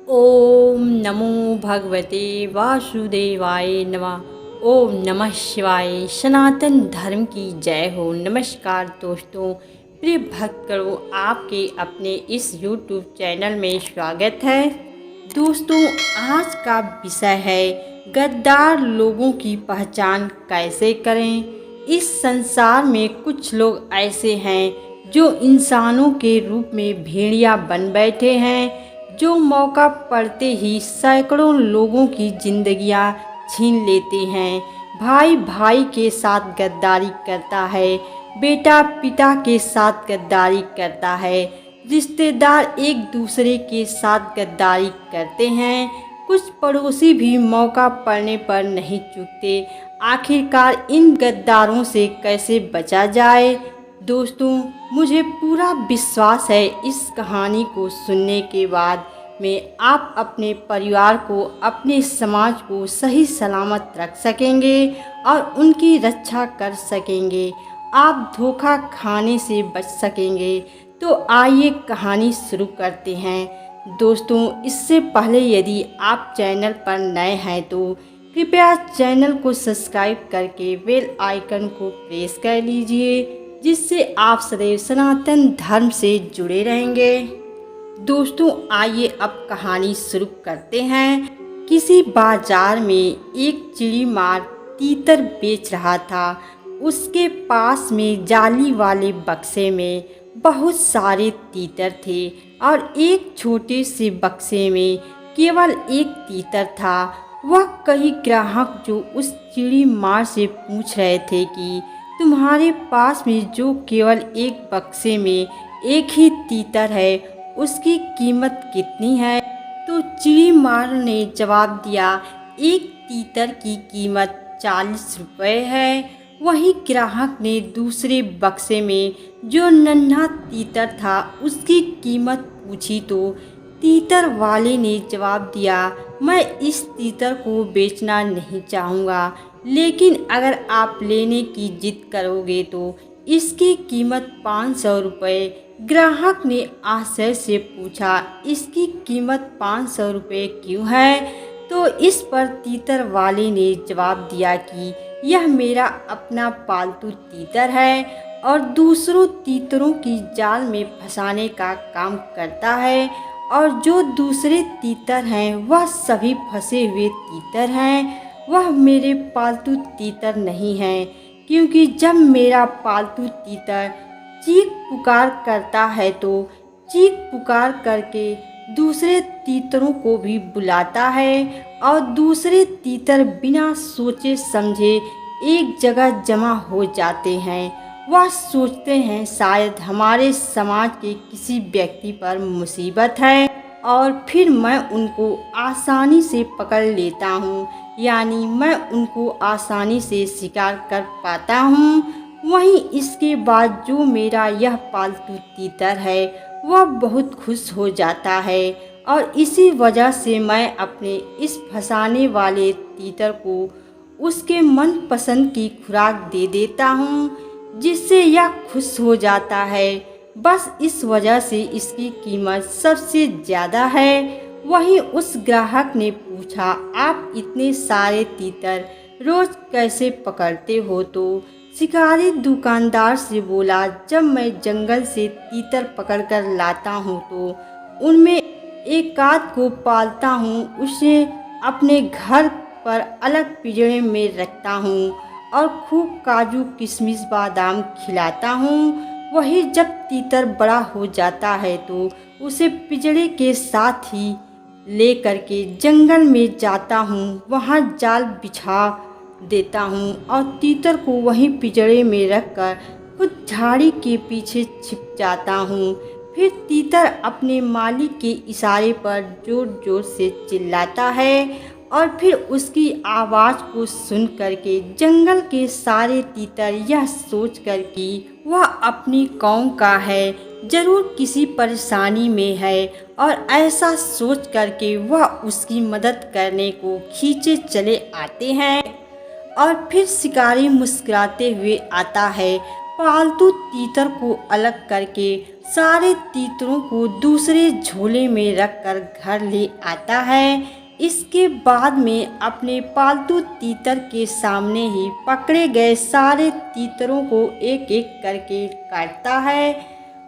ओम नमो भगवते वासुदेवाय नमः। ओम नमः शिवाय। सनातन धर्म की जय हो। नमस्कार दोस्तों, प्रिय भक्तों, आपके अपने इस YouTube चैनल में स्वागत है। दोस्तों, आज का विषय है गद्दार लोगों की पहचान कैसे करें। इस संसार में कुछ लोग ऐसे हैं जो इंसानों के रूप में भेड़िया बन बैठे हैं, जो मौका पड़ते ही सैकड़ों लोगों की जिंदगियां छीन लेते हैं। भाई भाई के साथ गद्दारी करता है, बेटा पिता के साथ गद्दारी करता है, रिश्तेदार एक दूसरे के साथ गद्दारी करते हैं। कुछ पड़ोसी भी मौका पड़ने पर नहीं चूकते। आखिरकार इन गद्दारों से कैसे बचा जाए। दोस्तों, मुझे पूरा विश्वास है इस कहानी को सुनने के बाद में आप अपने परिवार को, अपने समाज को सही सलामत रख सकेंगे और उनकी रक्षा कर सकेंगे। आप धोखा खाने से बच सकेंगे। तो आइए कहानी शुरू करते हैं। दोस्तों, इससे पहले यदि आप चैनल पर नए हैं तो कृपया चैनल को सब्सक्राइब करके बेल आइकन को प्रेस कर लीजिए, जिससे आप सदैव सनातन धर्म से जुड़े रहेंगे। दोस्तों, आइए अब कहानी शुरू करते हैं। किसी बाजार में एक चिड़ी मार तीतर बेच रहा था। उसके पास में जाली वाले बक्से में बहुत सारे तीतर थे और एक छोटे से बक्से में केवल एक तीतर था। वह कई ग्राहक जो उस चिड़ी मार से पूछ रहे थे कि तुम्हारे पास में जो केवल एक बक्से में एक ही तीतर है, उसकी कीमत कितनी है। तो चिड़ी मार ने जवाब दिया, एक तीतर की कीमत 40 रुपये है। वहीं ग्राहक ने दूसरे बक्से में जो नन्हा तीतर था उसकी कीमत पूछी तो तीतर वाले ने जवाब दिया, मैं इस तीतर को बेचना नहीं चाहूँगा, लेकिन अगर आप लेने की जिद करोगे तो इसकी कीमत 500 रुपये। ग्राहक ने आश्चर्य से पूछा, इसकी कीमत 500 रुपये क्यों है। तो इस पर तीतर वाले ने जवाब दिया कि यह मेरा अपना पालतू तीतर है और दूसरों तीतरों की जाल में फंसाने का काम करता है, और जो दूसरे तीतर हैं वह सभी फंसे हुए तीतर हैं। वह मेरे पालतू तीतर नहीं हैं, क्योंकि जब मेरा पालतू तीतर चीख पुकार करता है तो चीख पुकार करके दूसरे तीतरों को भी बुलाता है, और दूसरे तीतर बिना सोचे समझे एक जगह जमा हो जाते हैं। वह सोचते हैं शायद हमारे समाज के किसी व्यक्ति पर मुसीबत है, और फिर मैं उनको आसानी से पकड़ लेता हूँ, यानी मैं उनको आसानी से शिकार कर पाता हूँ। वहीं इसके बाद जो मेरा यह पालतू तीतर है वह बहुत खुश हो जाता है, और इसी वजह से मैं अपने इस फंसाने वाले तीतर को उसके मनपसंद की खुराक दे देता हूँ, जिससे यह खुश हो जाता है। बस इस वजह से इसकी कीमत सबसे ज़्यादा है। वहीं उस ग्राहक ने पूछा, आप इतने सारे तीतर रोज़ कैसे पकड़ते हो। तो शिकारी दुकानदार से बोला, जब मैं जंगल से तीतर पकड़कर लाता हूँ तो उनमें एक आध को पालता हूँ, उसे अपने घर पर अलग पिंजरे में रखता हूँ और खूब काजू किशमिश बादाम खिलाता हूँ। वही जब तीतर बड़ा हो जाता है तो उसे पिंजरे के साथ ही ले करके जंगल में जाता हूँ, वहाँ जाल बिछा देता हूँ और तीतर को वहीं पिंजरे में रखकर कुछ झाड़ी के पीछे छिप जाता हूँ। फिर तीतर अपने मालिक के इशारे पर जोर जोर से चिल्लाता है, और फिर उसकी आवाज़ को सुन करके जंगल के सारे तीतर यह सोच कर कि वह अपनी कौम का है, जरूर किसी परेशानी में है, और ऐसा सोच करके वह उसकी मदद करने को खींचे चले आते हैं। और फिर शिकारी मुस्कुराते हुए आता है, पालतू तीतर को अलग करके सारे तीतरों को दूसरे झोले में रखकर घर ले आता है। इसके बाद में अपने पालतू तीतर के सामने ही पकड़े गए सारे तीतरों को एक एक करके काटता है,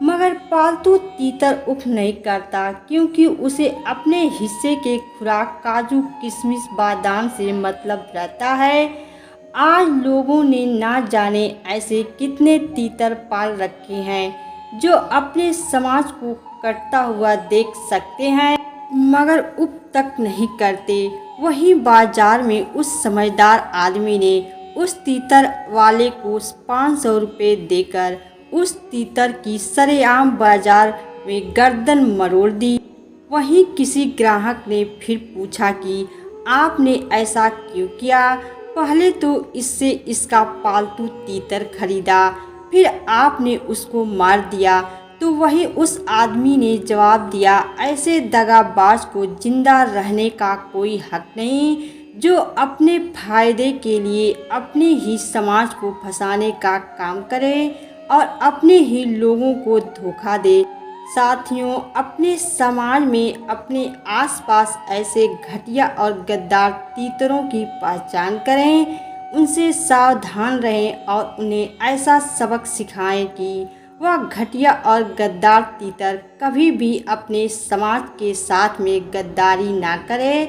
मगर पालतू तीतर उफ नहीं करता, क्योंकि उसे अपने हिस्से के खुराक काजू किशमिश बादाम से मतलब रहता है। आज लोगों ने ना जाने ऐसे कितने तीतर पाल रखे हैं जो अपने समाज को कटता हुआ देख सकते हैं मगर उप तक नहीं करते। वहीं बाजार में उस समझदार आदमी ने उस तीतर वाले को 500 रुपये देकर उस तीतर की सरेआम बाजार में गर्दन मरोड़ दी। वहीं किसी ग्राहक ने फिर पूछा कि आपने ऐसा क्यों किया? पहले तो इससे इसका पालतू तीतर खरीदा, फिर आपने उसको मार दिया। तो वही उस आदमी ने जवाब दिया, ऐसे दगाबाज को जिंदा रहने का कोई हक नहीं, जो अपने फायदे के लिए अपने ही समाज को फंसाने का काम करे और अपने ही लोगों को धोखा दे। साथियों, अपने समाज में अपने आसपास ऐसे घटिया और गद्दार तीतरों की पहचान करें, उनसे सावधान रहें और उन्हें ऐसा सबक सिखाएं कि वह घटिया और गद्दार तीतर कभी भी अपने समाज के साथ में गद्दारी ना करे।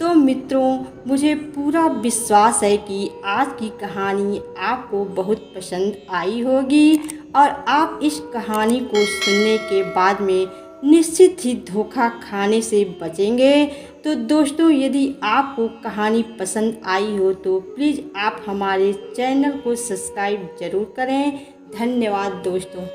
तो मित्रों, मुझे पूरा विश्वास है कि आज की कहानी आपको बहुत पसंद आई होगी और आप इस कहानी को सुनने के बाद में निश्चित ही धोखा खाने से बचेंगे। तो दोस्तों, यदि आपको कहानी पसंद आई हो तो प्लीज़ आप हमारे चैनल को सब्सक्राइब ज़रूर करें। धन्यवाद दोस्तों।